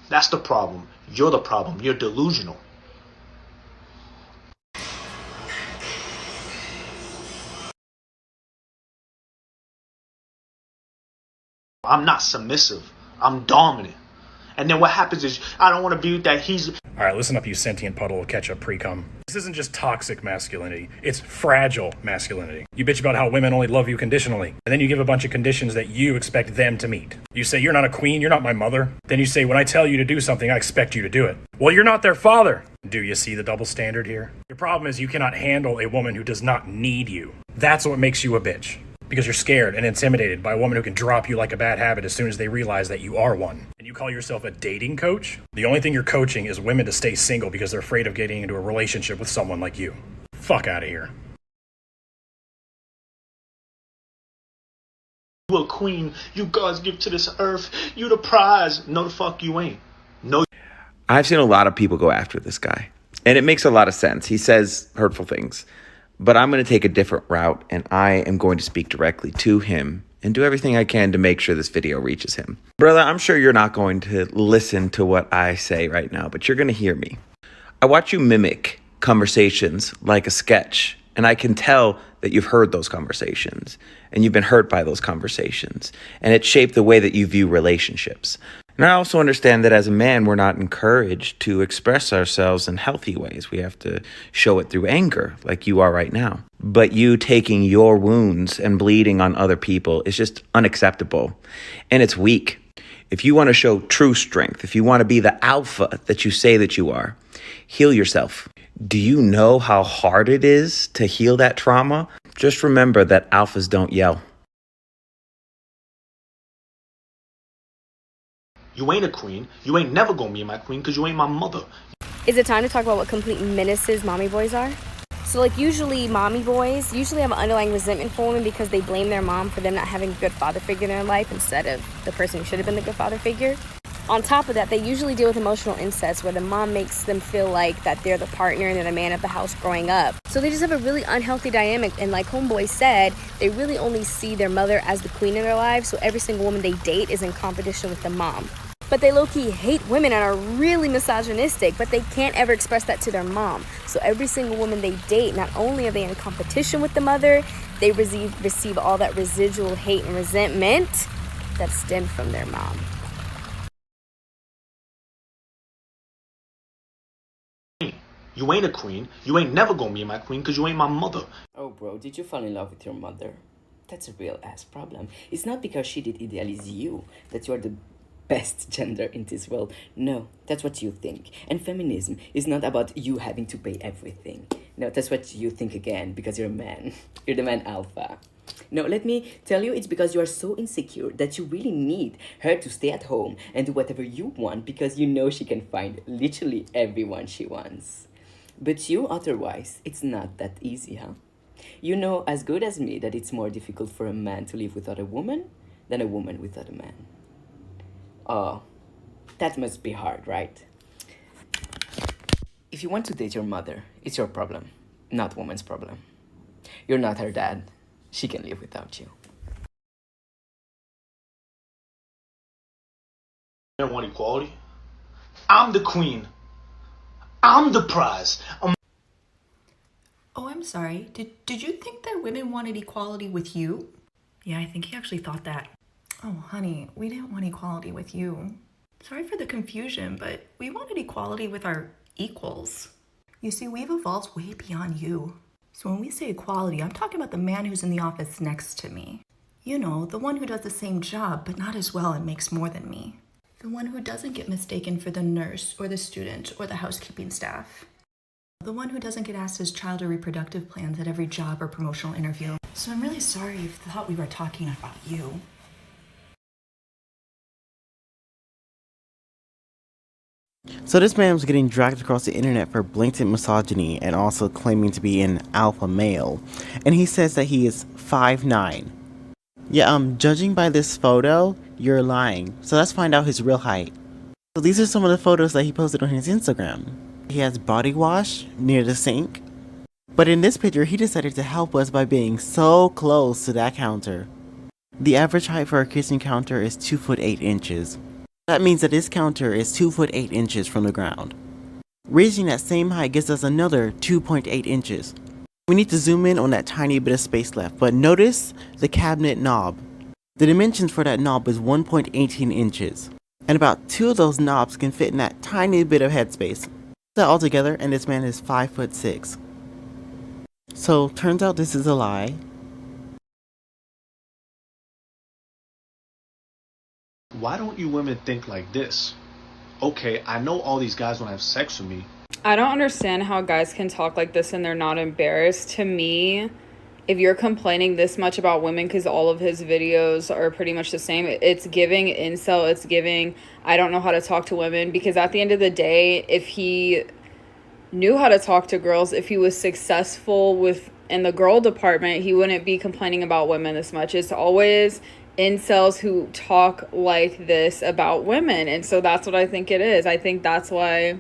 That's the problem. You're the problem. You're delusional. I'm not submissive. I'm dominant. And then what happens is I don't want to be with that he's... All right, listen up, you sentient puddle of ketchup pre-cum. This isn't just toxic masculinity. It's fragile masculinity. You bitch about how women only love you conditionally. And then you give a bunch of conditions that you expect them to meet. You say, you're not a queen, you're not my mother. Then you say, when I tell you to do something, I expect you to do it. Well, you're not their father. Do you see the double standard here? Your problem is you cannot handle a woman who does not need you. That's what makes you a bitch. Because you're scared and intimidated by a woman who can drop you like a bad habit as soon as they realize that you are one. And you call yourself a dating coach? The only thing you're coaching is women to stay single because they're afraid of getting into a relationship with someone like you. Fuck out of here. You a queen. You God's gift to this earth. You the prize. No, the fuck you ain't. No. I've seen a lot of people go after this guy. And it makes a lot of sense. He says hurtful things. But I'm going to take a different route, and I am going to speak directly to him and do everything I can to make sure this video reaches him. Brother, I'm sure you're not going to listen to what I say right now, but you're going to hear me. I watch you mimic conversations like a sketch, and I can tell that you've heard those conversations, and you've been hurt by those conversations, and it shaped the way that you view relationships. And I also understand that as a man, we're not encouraged to express ourselves in healthy ways. We have to show it through anger, like you are right now. But you taking your wounds and bleeding on other people is just unacceptable. And it's weak. If you want to show true strength, if you want to be the alpha that you say that you are, heal yourself. Do you know how hard it is to heal that trauma? Just remember that alphas don't yell. You ain't a queen. You ain't never gonna be my queen because you ain't my mother. Is it time to talk about what complete menaces mommy boys are? So like usually mommy boys usually have an underlying resentment for women because they blame their mom for them not having a good father figure in their life instead of the person who should have been the good father figure. On top of that, they usually deal with emotional incest where the mom makes them feel like that they're the partner and they're the man of the house growing up. So they just have a really unhealthy dynamic, and like Homeboy said, they really only see their mother as the queen in their lives, so every single woman they date is in competition with the mom. But they low-key hate women and are really misogynistic, but they can't ever express that to their mom. So every single woman they date, not only are they in competition with the mother, they receive all that residual hate and resentment that stemmed from their mom. You ain't a queen. You ain't never gonna be my queen because you ain't my mother. Oh bro, did you fall in love with your mother? That's a real ass problem. It's not because she did idealize you that you're the best gender in this world. No, that's what you think. And feminism is not about you having to pay everything. No, that's what you think again because you're a man. You're the man alpha. No, let me tell you, it's because you are so insecure that you really need her to stay at home and do whatever you want because you know she can find literally everyone she wants. But you, otherwise, it's not that easy, huh? You know as good as me that it's more difficult for a man to live without a woman than a woman without a man. Oh, that must be hard, right? If you want to date your mother, it's your problem, not woman's problem. You're not her dad. She can live without you. I don't want equality. I'm the queen. I'm the prize. Oh, I'm sorry. Did you think that women wanted equality with you? Yeah, I think he actually thought that. Oh, honey, we didn't want equality with you. Sorry for the confusion, but we wanted equality with our equals. You see, we've evolved way beyond you. So when we say equality, I'm talking about the man who's in the office next to me. You know, the one who does the same job, but not as well and makes more than me. The one who doesn't get mistaken for the nurse or the student or the housekeeping staff. The one who doesn't get asked his child or reproductive plans at every job or promotional interview. So I'm really sorry if you thought we were talking about you. So this man was getting dragged across the internet for blatant misogyny and also claiming to be an alpha male. And he says that he is 5'9". Yeah, judging by this photo, you're lying. So let's find out his real height. So these are some of the photos that he posted on his Instagram. He has body wash near the sink. But in this picture, he decided to help us by being so close to that counter. The average height for a kitchen counter is 2'8". That means that this counter is 2 foot 8 inches from the ground. Raising that same height gives us another 2.8 inches. We need to zoom in on that tiny bit of space left, but notice the cabinet knob. The dimensions for that knob is 1.18 inches. And about 2 of those knobs can fit in that tiny bit of headspace. Put that all together and this man is 5'6". So turns out this is a lie. Why don't you women think like this? Okay, I know all these guys want to have sex with me. I don't understand how guys can talk like this and they're not embarrassed. To me, if you're complaining this much about women because all of his videos are pretty much the same, it's giving incel, it's giving I don't know how to talk to women. Because at the end of the day, if he knew how to talk to girls, if he was successful in the girl department, he wouldn't be complaining about women this much. It's always incels who talk like this about women, and so that's what I think it is. I think that's why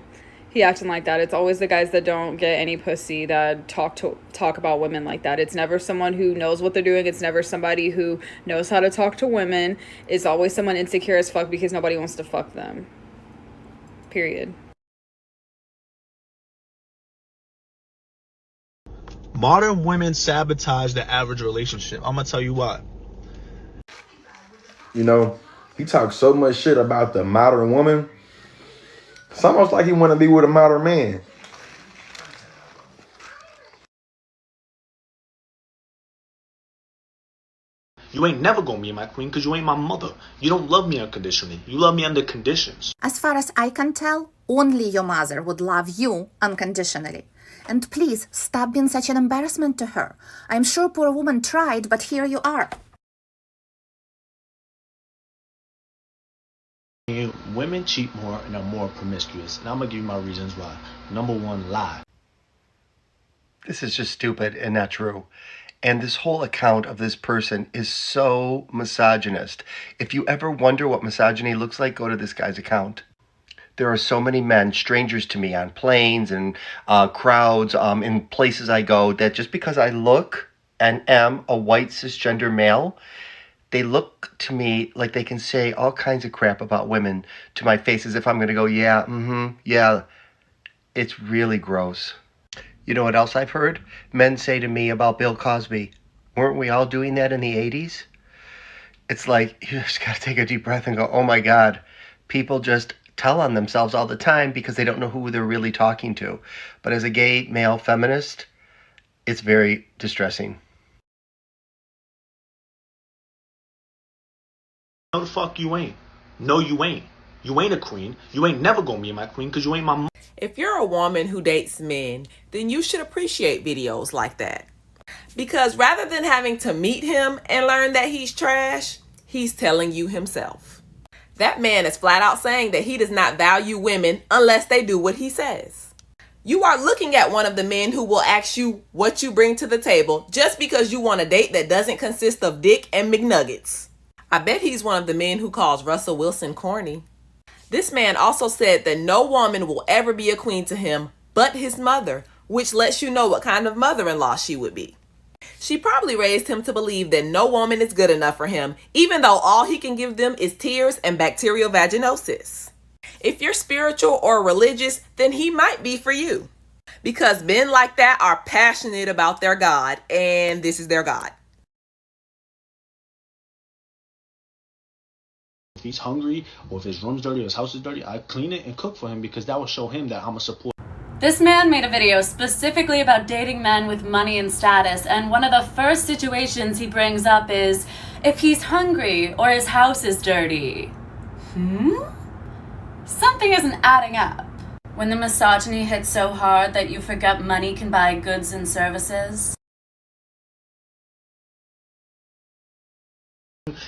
he acting like that. It's always the guys that don't get any pussy that talk about women like that. It's never someone who knows what they're doing. It's never somebody who knows how to talk to women. It's always someone insecure as fuck because nobody wants to fuck them. Period. Modern women sabotage the average relationship. I'm gonna tell you why. You know, he talks so much shit about the modern woman. It's almost like he want to be with a modern man. You ain't never gonna be my queen because you ain't my mother. You don't love me unconditionally. You love me under conditions. As far as I can tell, only your mother would love you unconditionally. And please, stop being such an embarrassment to her. I'm sure poor woman tried, but here you are. Women cheat more and are more promiscuous, and I'm gonna give you my reasons why. Number one, lie. This is just stupid and not true. And this whole account of this person is so misogynist. If you ever wonder what misogyny looks like, go to this guy's account. There are so many men, strangers to me on planes and crowds, in places I go, that just because I look and am a white cisgender male, they look to me like they can say all kinds of crap about women to my face as if I'm going to go, yeah. It's really gross. You know what else I've heard? Men say to me about Bill Cosby, weren't we all doing that in the 80s? It's like, you just got to take a deep breath and go, oh my God. People just tell on themselves all the time because they don't know who they're really talking to. But as a gay male feminist, it's very distressing. No, the fuck you ain't. No, you ain't. You ain't a queen. You ain't never gonna be my queen because you ain't my mom. If you're a woman who dates men, then you should appreciate videos like that. Because rather than having to meet him and learn that he's trash, he's telling you himself. That man is flat out saying that he does not value women unless they do what he says. You are looking at one of the men who will ask you what you bring to the table just because you want a date that doesn't consist of dick and McNuggets. I bet he's one of the men who calls Russell Wilson corny. This man also said that no woman will ever be a queen to him but his mother, which lets you know what kind of mother-in-law she would be. She probably raised him to believe that no woman is good enough for him, even though all he can give them is tears and bacterial vaginosis. If you're spiritual or religious, then he might be for you. Because men like that are passionate about their God, and this is their God. If he's hungry or if his room's dirty or his house is dirty, I clean it and cook for him because that will show him that I'm a support. This man made a video specifically about dating men with money and status, and one of the first situations he brings up is if he's hungry or his house is dirty. Something isn't adding up. When the misogyny hits so hard that you forget money can buy goods and services.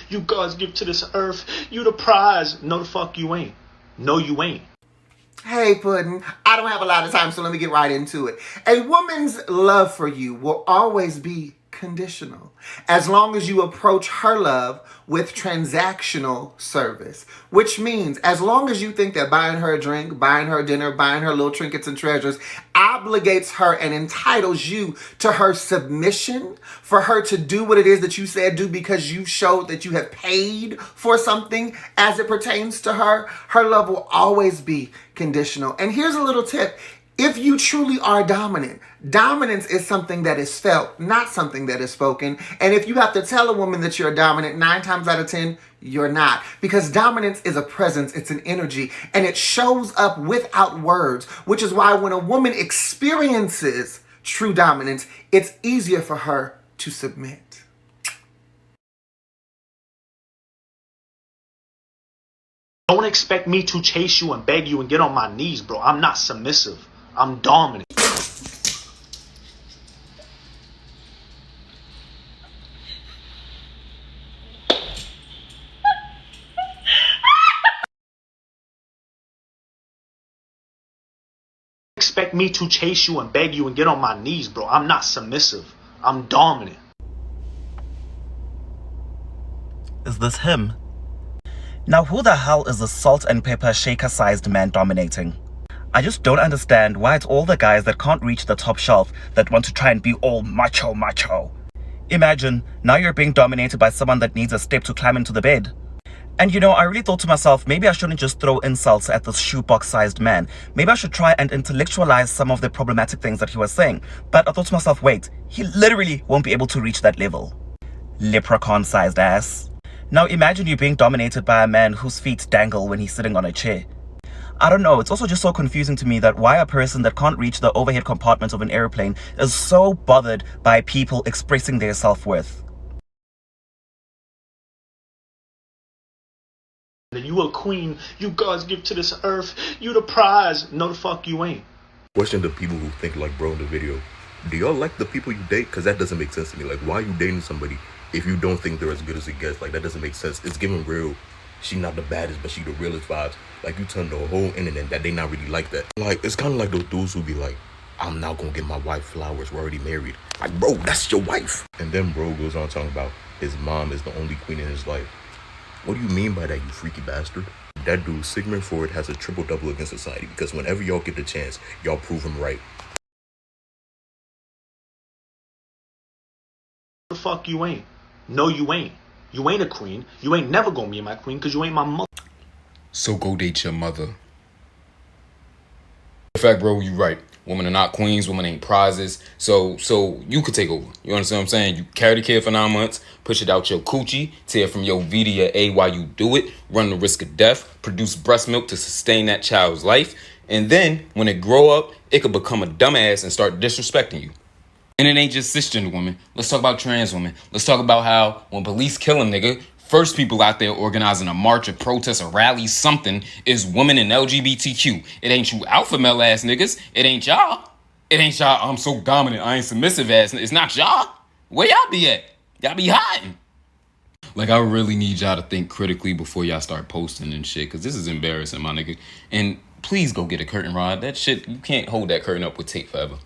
You gods give to this earth. You the prize. No, the fuck you ain't. No, you ain't. Hey, Puddin', I don't have a lot of time, so let me get right into it. A woman's love for you will always be unconditional. As long as you approach her love with transactional service, which means as long as you think that buying her a drink, buying her dinner, buying her little trinkets and treasures obligates her and entitles you to her submission, for her to do what it is that you said do because you showed that you have paid for something as it pertains to her, her love will always be conditional. And here's a little tip. If you truly are dominant, dominance is something that is felt, not something that is spoken. And if you have to tell a woman that you're dominant, 9 times out of 10, you're not. Because dominance is a presence, it's an energy, and it shows up without words, which is why when a woman experiences true dominance, it's easier for her to submit. Don't expect me to chase you and beg you and get on my knees, bro. I'm not submissive. I'm dominant. Expect me to chase you and beg you and get on my knees, bro. I'm not submissive. I'm dominant. Is this him? Now who the hell is the salt and pepper shaker-sized man dominating? I just don't understand why it's all the guys that can't reach the top shelf that want to try and be all macho. Imagine, now you're being dominated by someone that needs a step to climb into the bed. And you know, I really thought to myself, maybe I shouldn't just throw insults at this shoebox-sized man. Maybe I should try and intellectualize some of the problematic things that he was saying. But I thought to myself, wait, he literally won't be able to reach that level. Leprechaun-sized ass. Now imagine you being dominated by a man whose feet dangle when he's sitting on a chair. I don't know, it's also just so confusing to me that why a person that can't reach the overhead compartment of an airplane is so bothered by people expressing their self-worth. You a queen, you God's gift to this earth, you the prize. No, the fuck you ain't. Question the people who think like bro in the video, do y'all like the people you date? Because that doesn't make sense to me. Like, why are you dating somebody if you don't think they're as good as it gets? Like, that doesn't make sense. It's giving real. She not the baddest, but she the realest vibes. Like, you turn the whole internet that they not really like that. Like, it's kind of like those dudes who be like, I'm not gonna get my wife flowers, we're already married. Like, bro, that's your wife. And then bro goes on talking about his mom is the only queen in his life. What do you mean by that, you freaky bastard? That dude, Sigmund Freud, has a triple-double against society because whenever y'all get the chance, y'all prove him right. The fuck you ain't. No, you ain't. You ain't a queen. You ain't never gonna be my queen because you ain't my mother. So go date your mother. In fact, bro, you right. Women are not queens. Women ain't prizes. So you could take over. You understand what I'm saying? You carry the kid for 9 months, push it out your coochie, tear from your V to your A while you do it, run the risk of death, produce breast milk to sustain that child's life, and then when it grow up, it could become a dumbass and start disrespecting you. And it ain't just cisgender women. Let's talk about trans women. Let's talk about how when police kill a nigga, first people out there organizing a march, a protest, a rally, something, is women and LGBTQ. It ain't you alpha male ass niggas. It ain't y'all. It ain't y'all, I'm so dominant, I ain't submissive ass. It's not y'all. Where y'all be at? Y'all be hiding. Like, I really need y'all to think critically before y'all start posting and shit, because this is embarrassing, my nigga. And please go get a curtain rod. That shit, you can't hold that curtain up with tape forever.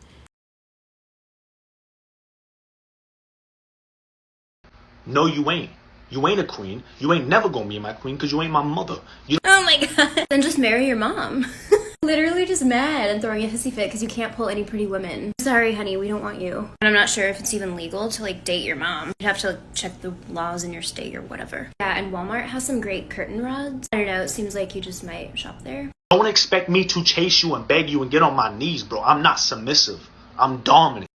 No, you ain't. You ain't a queen. You ain't never gonna be my queen because you ain't my mother. Oh my god. Then just marry your mom. Literally just mad and throwing a hissy fit because you can't pull any pretty women. Sorry, honey, we don't want you. And I'm not sure if it's even legal to like date your mom. You'd have to like, check the laws in your state or whatever. Yeah, and Walmart has some great curtain rods. I don't know, it seems like you just might shop there. Don't expect me to chase you and beg you and get on my knees, bro. I'm not submissive. I'm dominant.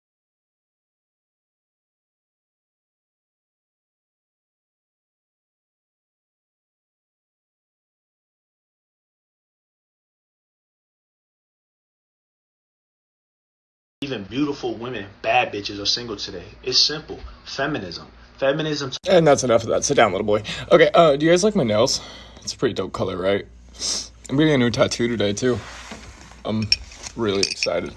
Even beautiful women, bad bitches, are single today. It's simple. Feminism. Feminism. And that's enough of that. Sit down, little boy. Okay, do you guys like my nails? It's a pretty dope color, right? I'm getting a new tattoo today, too. I'm really excited.